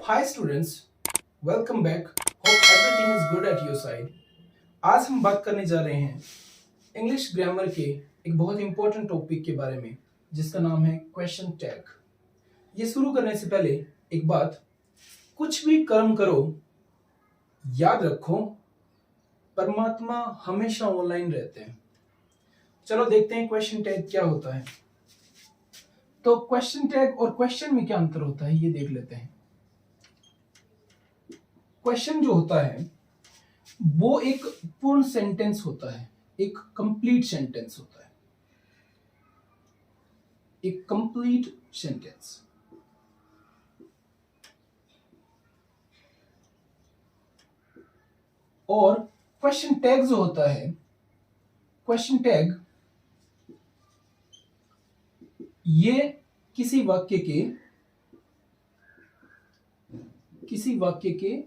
Hi students, welcome back. Hope everything is good at your side. आज हम बात करने जा रहे हैं इंग्लिश ग्रामर के एक बहुत इंपॉर्टेंट टॉपिक के बारे में जिसका नाम है क्वेश्चन टैग। ये शुरू करने से पहले एक बात, कुछ भी कर्म करो याद रखो परमात्मा हमेशा ऑनलाइन रहते हैं। चलो देखते हैं क्वेश्चन टैग क्या होता है। तो क्वेश्चन टैग और क्वेश्चन में क्या अंतर होता है ये देख लेते हैं। क्वेश्चन जो होता है वो एक पूर्ण सेंटेंस होता है, एक कंप्लीट सेंटेंस होता है, एक कंप्लीट सेंटेंस। और क्वेश्चन टैग जो होता है, क्वेश्चन टैग ये किसी वाक्य के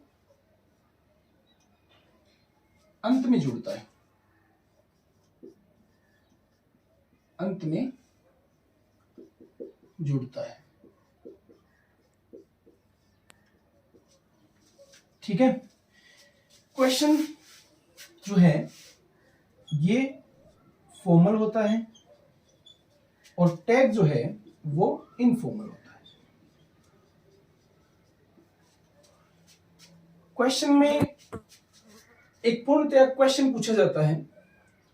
अंत में जुड़ता है, अंत में जुड़ता है। ठीक है। क्वेश्चन जो है ये फॉर्मल होता है और टैग जो है वो इनफॉर्मल होता है। क्वेश्चन में एक पूर्णतया क्वेश्चन पूछा जाता है,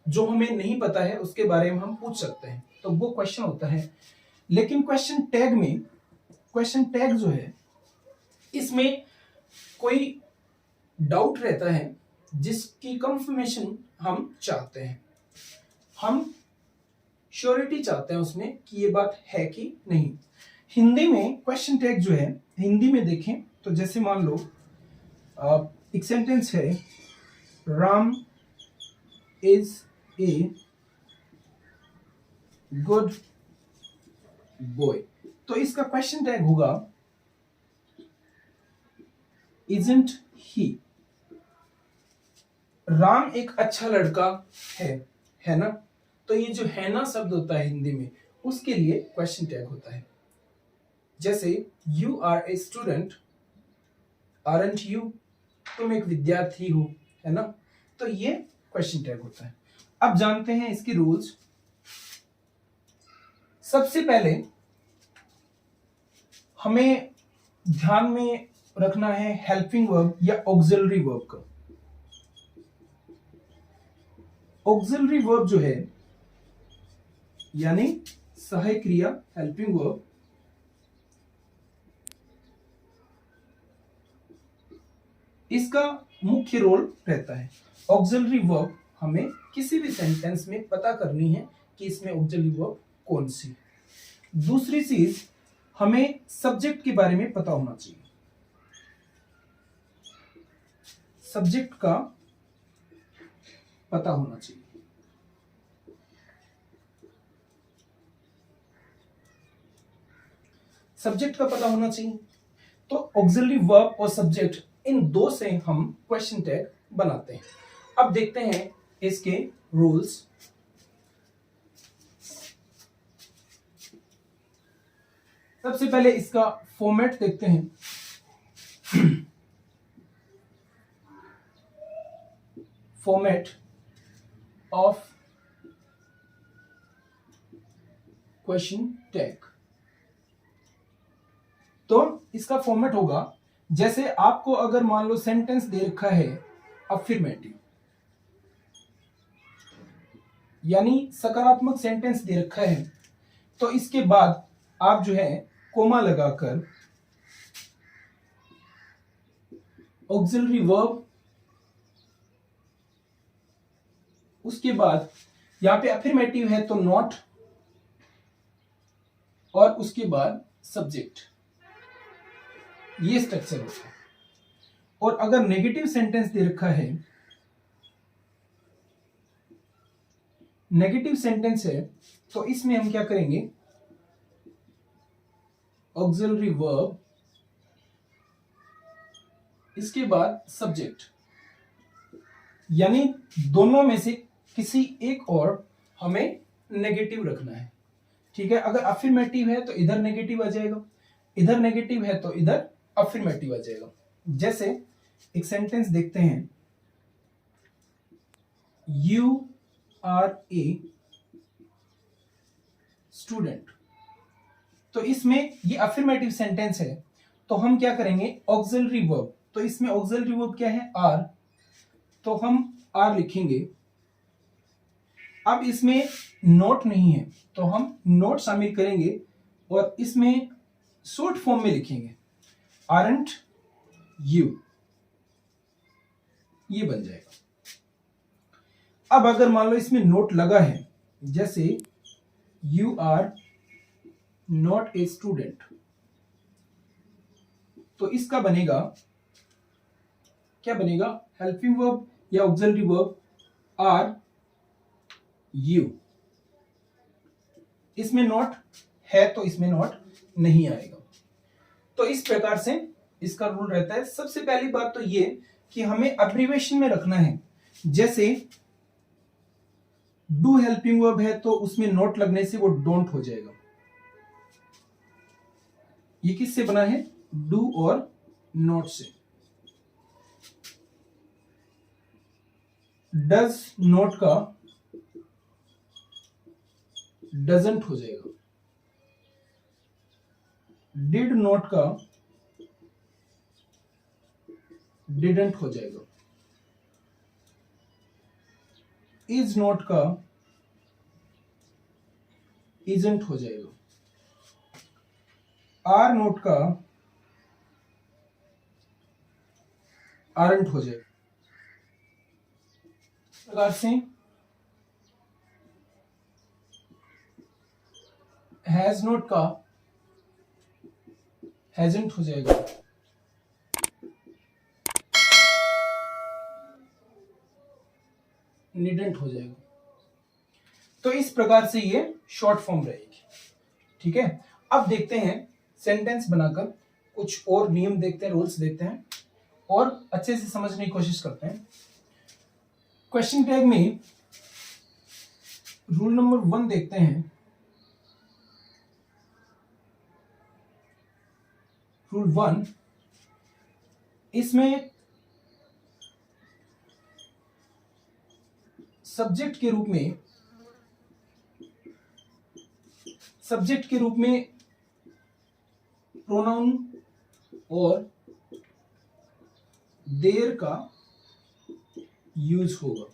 जो हमें नहीं पता है उसके बारे में हम पूछ सकते हैं, तो वो क्वेश्चन होता है। लेकिन क्वेश्चन टैग में, क्वेश्चन टैग जो है इसमें कोई डाउट रहता है जिसकी कंफर्मेशन हम चाहते हैं, हम श्योरिटी चाहते हैं उसमें कि ये बात है कि नहीं। हिंदी में क्वेश्चन टैग जो है, हिंदी में देखें तो जैसे मान लो एक सेंटेंस है, Ram is a good boy, तो इसका क्वेश्चन टैग होगा इजंट ही। राम एक अच्छा लड़का है ना। तो ये जो है ना शब्द होता है हिंदी में, उसके लिए क्वेश्चन टैग होता है। जैसे you are a student, aren't you, तुम एक विद्यार्थी हो, है ना। तो ये क्वेश्चन टैग होता है। अब जानते हैं इसके रूल्स। सबसे पहले हमें ध्यान में रखना है हेल्पिंग वर्ब या ऑक्सिलरी वर्ब का। ऑक्सिलरी वर्ब जो है यानी सहायक क्रिया, हेल्पिंग वर्ब, इसका मुख्य रोल रहता है। ऑक्सिलरी वर्ब हमें किसी भी सेंटेंस में पता करनी है कि इसमें ऑक्सिलरी वर्ब कौन सी। दूसरी चीज, हमें सब्जेक्ट के बारे में पता होना चाहिए। सब्जेक्ट का पता होना चाहिए। सब्जेक्ट का पता होना चाहिए। तो ऑक्सिलरी वर्ब और सब्जेक्ट, इन दो से हम क्वेश्चन टैग बनाते हैं। अब देखते हैं इसके रूल्स। सबसे पहले इसका फॉर्मेट देखते हैं। Format of question tag. तो इसका फॉर्मेट होगा, जैसे आपको अगर मान लो सेंटेंस दे रखा है अफर्मेटिव, यानी सकारात्मक सेंटेंस दे रखा है, तो इसके बाद आप जो है कोमा लगाकर ऑक्सिलरी वर्ब, उसके बाद यहां पे अफर्मेटिव है तो नॉट, और उसके बाद सब्जेक्ट, ये स्ट्रक्चर होता है। और अगर नेगेटिव सेंटेंस दे रखा है, नेगेटिव सेंटेंस है, तो इसमें हम क्या करेंगे, ऑक्सिलरी वर्ब, इसके बाद सब्जेक्ट, यानी दोनों में से किसी एक और हमें नेगेटिव रखना है। ठीक है। अगर अफर्मेटिव है तो इधर नेगेटिव आ जाएगा, इधर नेगेटिव है तो इधर अफर्मेटिव आ जाएगा। जैसे एक सेंटेंस देखते हैं, यू आर ए स्टूडेंट। तो इसमें ये अफर्मेटिव सेंटेंस है, तो हम क्या करेंगे, ऑक्सिलरी वर्ब। तो इसमें ऑक्सिलरी वर्ब क्या है, आर, तो हम आर लिखेंगे। अब इसमें नोट नहीं है तो हम नोट शामिल करेंगे और इसमें शॉर्ट फॉर्म में लिखेंगे, आरंट यू, ये बन जाएगा। अब अगर मान लो इसमें नोट लगा है, जैसे you are not a student, तो इसका बनेगा, क्या बनेगा, हेल्पिंग वर्ब या ऑक्सिलरी वर्ब आर यू। इसमें नोट है तो इसमें नोट नहीं आएगा। तो इस प्रकार से इसका रूल रहता है। सबसे पहली बात तो ये कि हमें अब्रिविएशन में रखना है। जैसे डू हेल्पिंग वर्ब है तो उसमें नोट लगने से वो डोंट हो जाएगा। ये किससे बना है, डू और नोट से। डज नोट का डजंट हो जाएगा। डिड नोट का डिडंट हो जाएगा। इज नोट का इजंट हो जाएगा। आर नोट का आरंट हो जाएगा। इस प्रकार से हैज नोट का हैजंट हो जाएगा। नीडेंट हो जाएगा। तो इस प्रकार से ये शॉर्ट फॉर्म रहेगी। ठीक है, अब देखते हैं सेंटेंस बनाकर कुछ और नियम देखते हैं, रूल्स देखते हैं और अच्छे से समझने की कोशिश करते हैं। क्वेश्चन टैग में रूल नंबर 1 देखते हैं। रूल 1, इसमें सब्जेक्ट के रूप में प्रोनाउन और देयर का यूज होगा।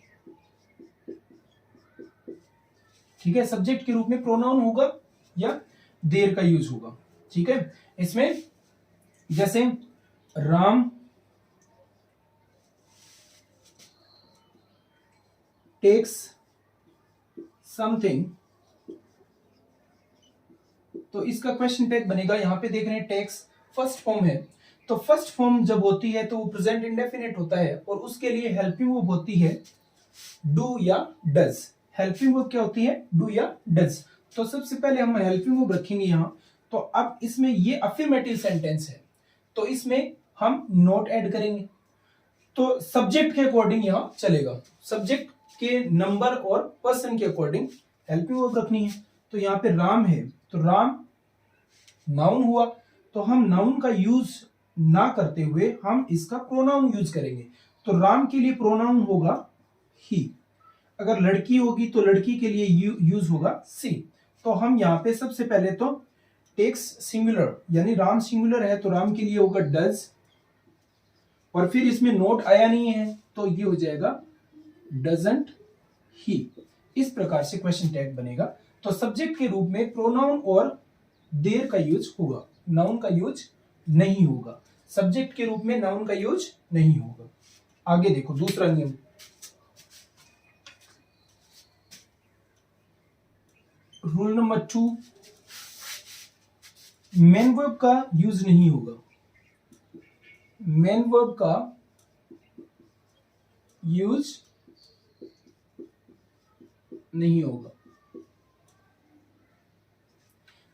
ठीक है, सब्जेक्ट के रूप में प्रोनाउन होगा या देयर का यूज होगा। ठीक है, इसमें जैसे राम टेक्स समथिंग, तो इसका क्वेश्चन टैग बनेगा, यहां पे देख रहे हैं टेक्स फर्स्ट फॉर्म है, तो फर्स्ट फॉर्म जब होती है तो वो प्रेजेंट इंडेफिनिट होता है और उसके लिए हेल्पिंग वर्ब होती है डू या डज। हेल्पिंग वर्ब क्या होती है, डू या डज। तो सबसे पहले हम हेल्पिंग वर्ब रखेंगे यहां। तो अब इसमें ये अफर्मेटिव सेंटेंस है तो इसमें हम नोट ऐड करेंगे। तो सब्जेक्ट के अकॉर्डिंग यहां चलेगा, सब्जेक्ट के नंबर और पर्सन के अकॉर्डिंग हेल्पिंग वर्ब रखनी है। तो यहाँ पे राम है तो राम नाउन हुआ, तो हम नाउन का यूज ना करते हुए हम इसका प्रोनाउन यूज करेंगे। तो राम के लिए प्रोनाउन होगा ही, अगर लड़की होगी तो लड़की के लिए यूज होगा सी। तो हम यहाँ पे सबसे पहले तो टेक्स सिंगुलर, यानी राम सिंगुलर है तो राम के लिए होगा डज, और फिर इसमें नोट आया नहीं है तो ये हो जाएगा डजंट ही। इस प्रकार से क्वेश्चन टैग बनेगा। तो सब्जेक्ट के रूप में प्रोनाउन और देयर का यूज होगा, नाउन का यूज नहीं होगा। सब्जेक्ट के रूप में नाउन का यूज नहीं होगा। आगे देखो दूसरा नियम, रूल नंबर 2, मेन वर्ब का यूज नहीं होगा। मेन वर्ब का यूज नहीं होगा।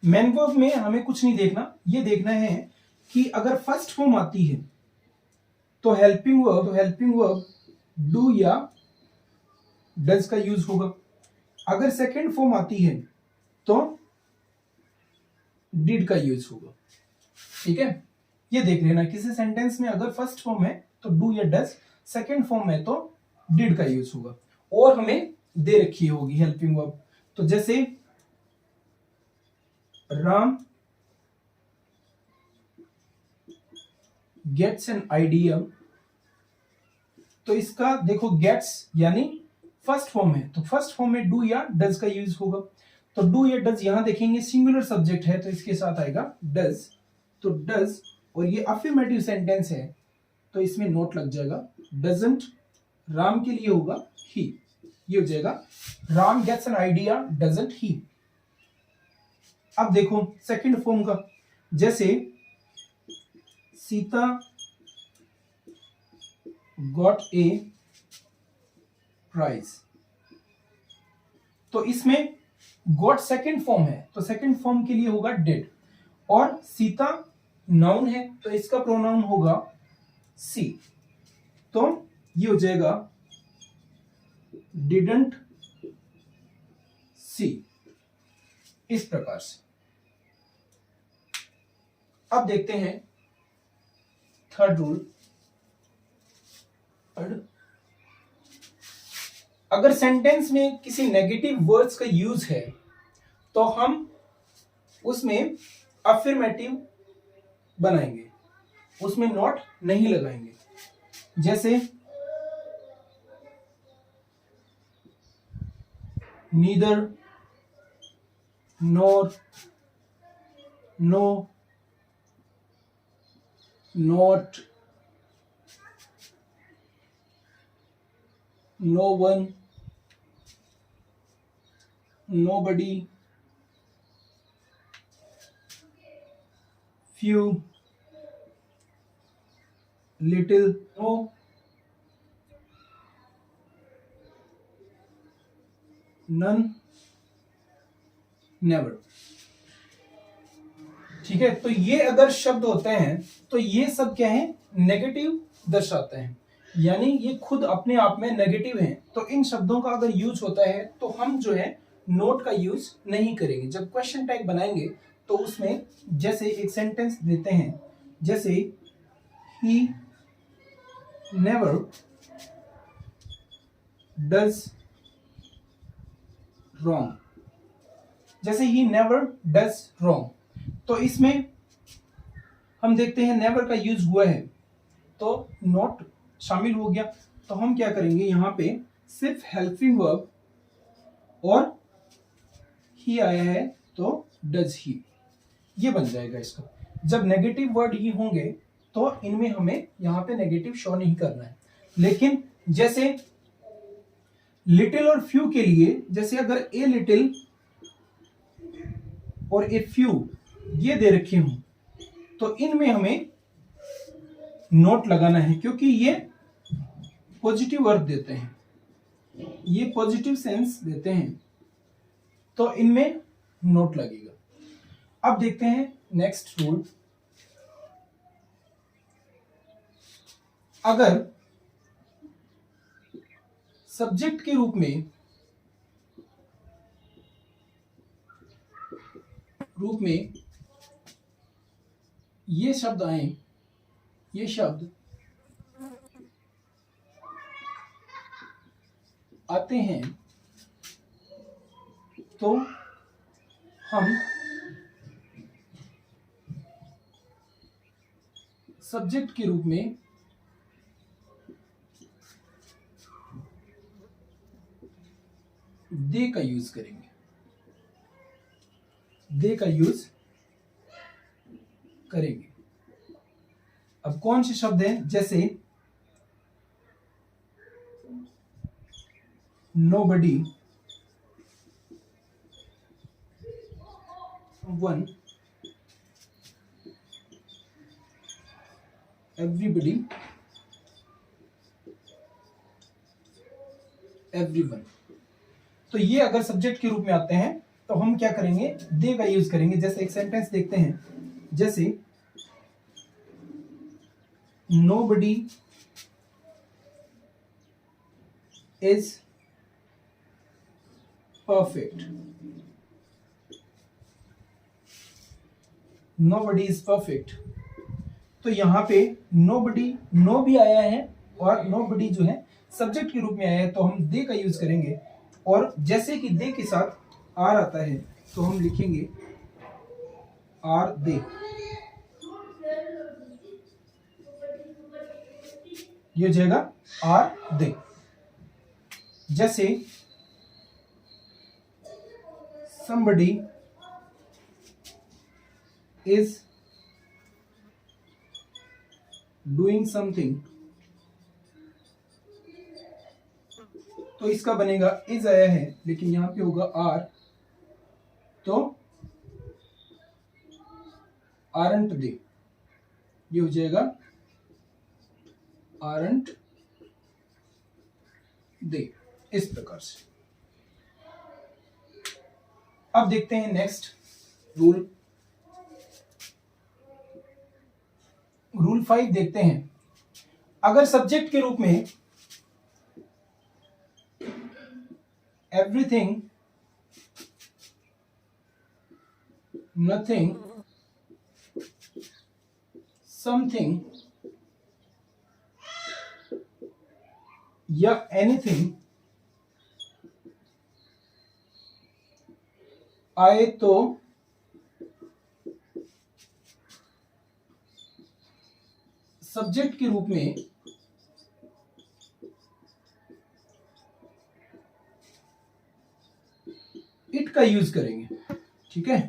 मेन वर्ब में हमें कुछ नहीं देखना, ये देखना है कि अगर फर्स्ट फॉर्म आती है तो हेल्पिंग वर्ब डू या डज का यूज होगा। अगर सेकेंड फॉर्म आती है तो डिड का यूज होगा। ठीक है, ये देख लेना, किसी सेंटेंस में अगर फर्स्ट फॉर्म है तो डू या डज, सेकंड फॉर्म है तो डिड का यूज होगा, और हमें दे रखी होगी हेल्पिंग वर्ब। तो जैसे राम गेट्स एन आइडिया, तो इसका देखो गेट्स यानी फर्स्ट फॉर्म है, तो फर्स्ट फॉर्म में डू या डज का यूज होगा। तो डू या डज यहां देखेंगे सिंगुलर सब्जेक्ट है तो इसके साथ आएगा डज, तो डज, और ये अफर्मेटिव सेंटेंस है तो इसमें नोट लग जाएगा, डजंट राम के लिए होगा ही, ये हो जाएगा Ram gets an idea doesn't he. अब देखो सेकंड फॉर्म का, जैसे सीता गॉट ए प्राइज, तो इसमें गॉट सेकंड फॉर्म है तो सेकंड फॉर्म के लिए होगा डिड, और सीता नाउन है तो इसका प्रोनाउन होगा सी, तो ये हो जाएगा डिडंट सी, इस प्रकार से। अब देखते हैं थर्ड रूल। अगर सेंटेंस में किसी नेगेटिव वर्ड्स का यूज है तो हम उसमें अफर्मेटिव बनाएंगे, उसमें नॉट नहीं लगाएंगे। जैसे neither, nor, no, not, no one, nobody, few, little, no, none, never। ठीक है, तो ये अगर शब्द होते हैं तो ये सब क्या है, नेगेटिव दर्शाते हैं, यानी ये खुद अपने आप में नेगेटिव हैं। तो इन शब्दों का अगर यूज होता है तो हम जो है नोट का यूज नहीं करेंगे। जब क्वेश्चन टैग बनाएंगे तो उसमें जैसे एक सेंटेंस देते हैं, जैसे ही नेवर डज रॉन्ग, जैसे ही नेवर डज रॉन्ग, तो इसमें हम देखते हैं नेवर का यूज हुआ है तो नॉट शामिल हो गया, तो हम क्या करेंगे यहां पे सिर्फ हेल्पिंग वर्ब और ही आया है तो डज ही, ये बन जाएगा इसका। जब नेगेटिव वर्ड ही होंगे तो इनमें हमें यहां पे नेगेटिव शो नहीं करना है। लेकिन जैसे लिटिल और फ्यू के लिए, जैसे अगर ए लिटिल और ए फ्यू ये दे रखे हूं तो इनमें हमें नोट लगाना है, क्योंकि ये पॉजिटिव वर्ब देते हैं, ये पॉजिटिव सेंस देते हैं, तो इनमें नोट लगेगा। अब देखते हैं नेक्स्ट रूल। अगर सब्जेक्ट के रूप में ये शब्द आए, ये शब्द आते हैं तो हम सब्जेक्ट के रूप में दे का यूज करेंगे, दे का यूज करेंगे। अब कौन से शब्द हैं, जैसे nobody, one, everybody, everyone। तो ये अगर सब्जेक्ट के रूप में आते हैं तो हम क्या करेंगे, दे का यूज करेंगे। जैसे एक सेंटेंस देखते हैं, जैसे nobody is perfect, nobody is perfect। तो तो यहाँ पे नोबडी, नो भी आया है और नोबडी जो है सब्जेक्ट के रूप में आया है, तो हम दे का यूज करेंगे। और जैसे कि दे के साथ आर आता है तो हम लिखेंगे आर दे। ये हो जाएगा आर दे। जैसे somebody is doing something, तो इसका बनेगा इज आया है लेकिन यहां पे होगा आर, तो आरंट दे। ये हो जाएगा आरंट दे, इस प्रकार से। अब देखते हैं नेक्स्ट रूल। रूल 5 देखते हैं। अगर सब्जेक्ट के रूप में एवरीथिंग, नथिंग, समथिंग या एनीथिंग आए तो सब्जेक्ट के रूप में इट का यूज करेंगे। ठीक है,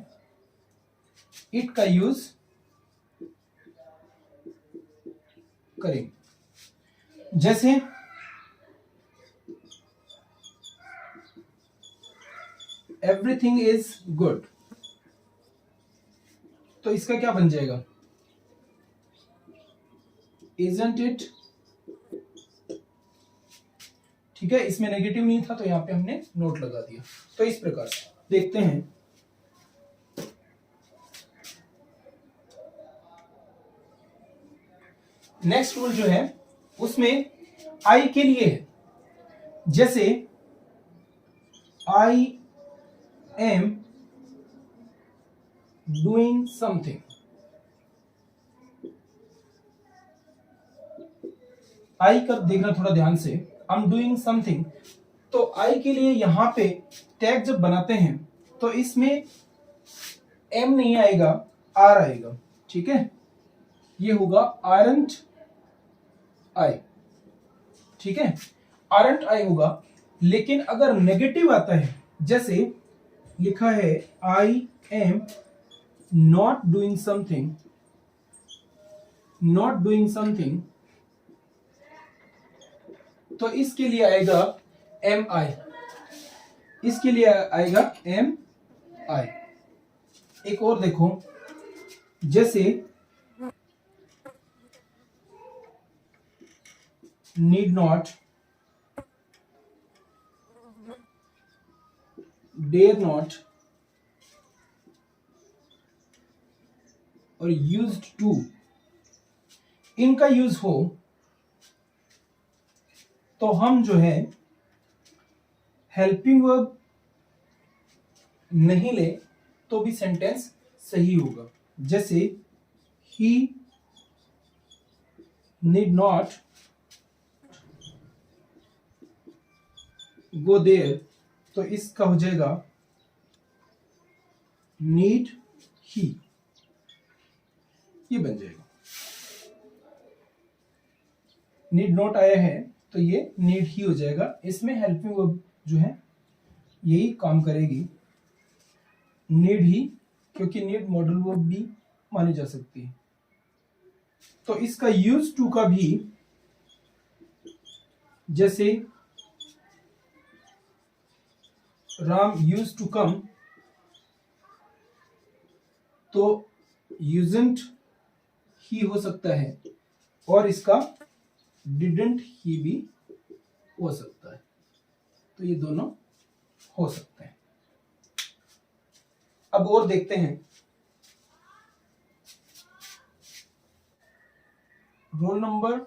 इट का यूज करेंगे। जैसे एवरीथिंग इज गुड, तो इसका क्या बन जाएगा? Isn't it? ठीक है, इसमें नेगेटिव नहीं था तो यहां पे हमने नोट लगा दिया। तो इस प्रकार से देखते हैं। नेक्स्ट रूल जो है उसमें आई के लिए है। जैसे आई एम डूइंग समथिंग, आई का देखना थोड़ा ध्यान से, आई एम डूइंग समथिंग। तो आई के लिए यहां पे टैग जब बनाते हैं तो इसमें एम नहीं आएगा, आर आएगा। ठीक है, ये होगा आरंट आई। ठीक है, आरंट आई होगा। लेकिन अगर नेगेटिव आता है, जैसे लिखा है I am not doing something, not doing something, तो इसके लिए आएगा एम आई, इसके लिए आएगा एम आई। एक और देखो, जैसे नीड नॉट, डेयर नॉट और यूज्ड टू, इनका यूज हो तो हम जो है हेल्पिंग वर्ब नहीं ले तो भी सेंटेंस सही होगा। जैसे ही नीड नॉट गो देयर, तो इसका हो जाएगा नीड ही, ये बन जाएगा। नीड नॉट आया है तो ये नीड ही हो जाएगा। इसमें हेल्पिंग वर्ब जो है यही काम करेगी, नीड ही, क्योंकि नीड मॉडल वर्ब भी मानी जा सकती है। तो इसका यूज टू का भी, जैसे राम यूज टू कम, तो यूजंट ही हो सकता है और इसका डिडंट ही भी हो सकता है। तो ये दोनों हो सकते हैं। अब और देखते हैं। Roll number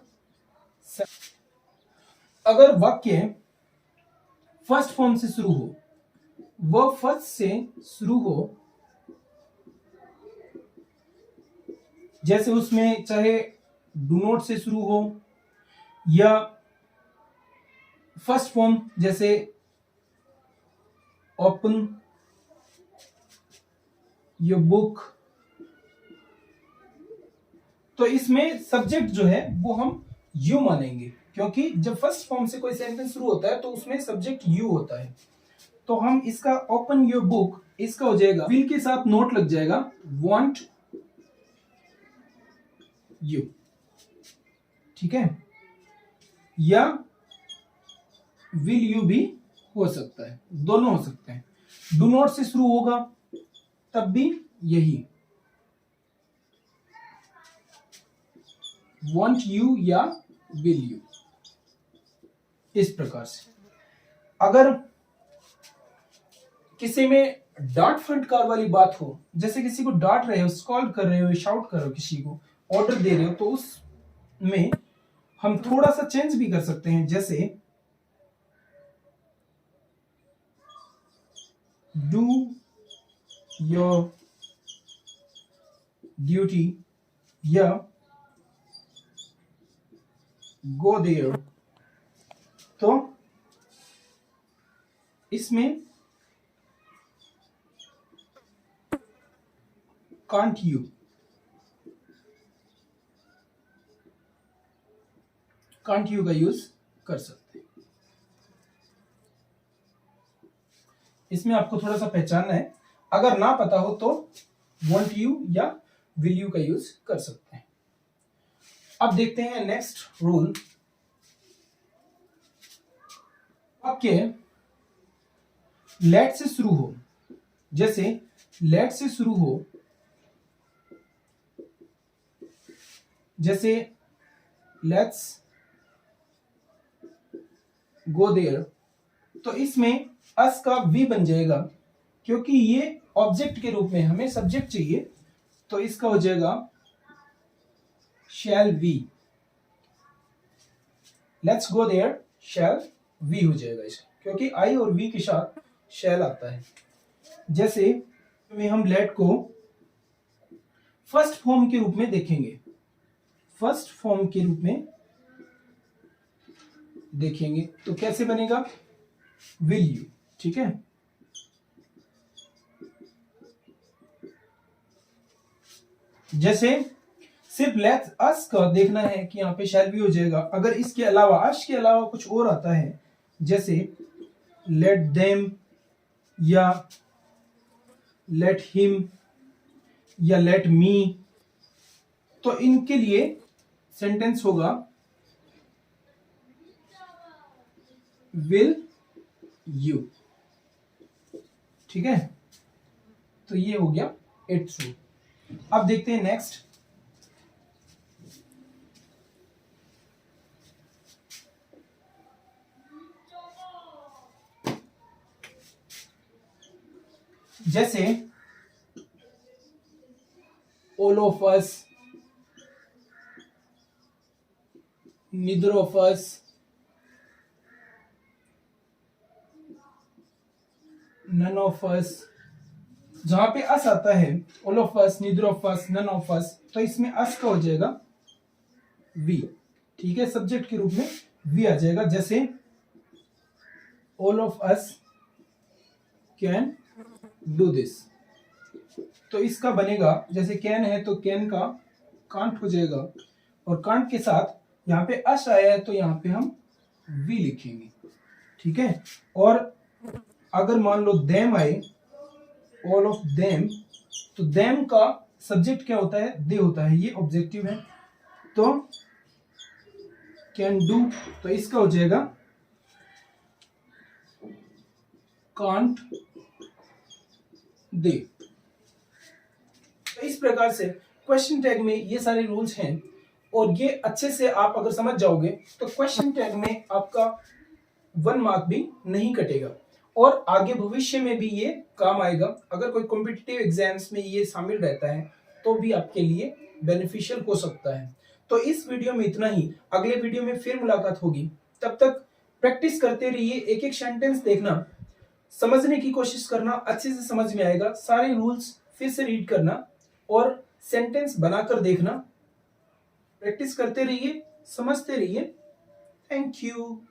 7। अगर वाक्य फर्स्ट फॉर्म से शुरू हो, वह फर्स्ट से शुरू हो, जैसे उसमें चाहे डू नॉट से शुरू हो या फर्स्ट फॉर्म जैसे ओपन योर बुक, तो इसमें सब्जेक्ट जो है वो हम यू मानेंगे, क्योंकि जब फर्स्ट फॉर्म से कोई सेंटेंस शुरू होता है तो उसमें सब्जेक्ट यू होता है। तो हम इसका ओपन योर बुक, इसका हो जाएगा विल के साथ नोट लग जाएगा वांट यू, ठीक है, या विल यू भी हो सकता है, दोनों हो सकते हैं। डू नॉट से शुरू होगा तब भी यही वांट यू या विल यू, इस प्रकार से। अगर किसी में डांट फटकार वाली बात हो, जैसे किसी को डांट रहे हो, स्कॉल्ड कर रहे हो, शाउट कर रहे हो, किसी को ऑर्डर दे रहे हो, तो उसमें हम थोड़ा सा चेंज भी कर सकते हैं, जैसे डू योर ड्यूटी या गो देयर। तो इसमें कांट यू, कांट यू का यूज कर सकते हैं। इसमें आपको थोड़ा सा पहचानना है, अगर ना पता हो तो वांट यू या विल यू का यूज कर सकते हैं। अब देखते हैं नेक्स्ट रूल। वाक्य लेट से शुरू हो, जैसे लेट से शुरू हो, जैसे लेट्स गो देयर, तो इसमें अस का वी बन जाएगा, क्योंकि ये ऑब्जेक्ट के रूप में हमें सब्जेक्ट चाहिए, तो इसका हो जाएगा shall we. Let's go there shall we हो जाएगा इसका, क्योंकि आई और वी के साथ शैल आता है। जैसे में हम लेट को फर्स्ट फॉर्म के रूप में देखेंगे, फर्स्ट फॉर्म के रूप में देखेंगे तो कैसे बनेगा, विल यू, ठीक है। जैसे सिर्फ लेट्स अस का देखना है कि यहां पे शैल भी हो जाएगा। अगर इसके अलावा, अस के अलावा कुछ और आता है, जैसे लेट देम या लेट हिम या लेट मी, तो इनके लिए सेंटेंस होगा विल यू, ठीक है। तो ये हो गया 8th रूल। अब देखते हैं नेक्स्ट। जैसे all of us, neither of us, none of us, जहां पे अस आता है all of us, neither of us, none of us, तो इसमें अस का हो जाएगा we, ठीक है, सब्जेक्ट के रूप में we आ जाएगा। जैसे all of us can do this, तो इसका बनेगा, जैसे कैन है तो कैन का कांट हो जाएगा, और कांट के साथ यहाँ पे अस आया है तो यहाँ पे हम वी लिखेंगे, ठीक है। और अगर मान लो देम आए, ऑल ऑफ देम, तो देम का सब्जेक्ट क्या होता है, दे होता है, ये ऑब्जेक्टिव है, तो कैन डू, तो इसका हो जाएगा कांट दे। तो इस प्रकार से क्वेश्चन टैग में ये सारे रूल्स हैं, और ये अच्छे से आप अगर समझ जाओगे तो क्वेश्चन टैग में आपका 1 मार्क भी नहीं कटेगा, और आगे भविष्य में भी ये काम आएगा। अगर कोई कॉम्पिटिटिव एग्जाम्स में ये शामिल रहता है तो भी आपके लिए बेनिफिशियल हो सकता है। तो इस वीडियो में इतना ही, अगले वीडियो में फिर मुलाकात होगी। तब तक प्रैक्टिस करते रहिए, एक एक सेंटेंस देखना, समझने की कोशिश करना, अच्छे से समझ में आएगा। सारे रूल्स फिर से रीड करना और सेंटेंस बनाकर देखना, प्रैक्टिस करते रहिए, समझते रहिए। Thank you.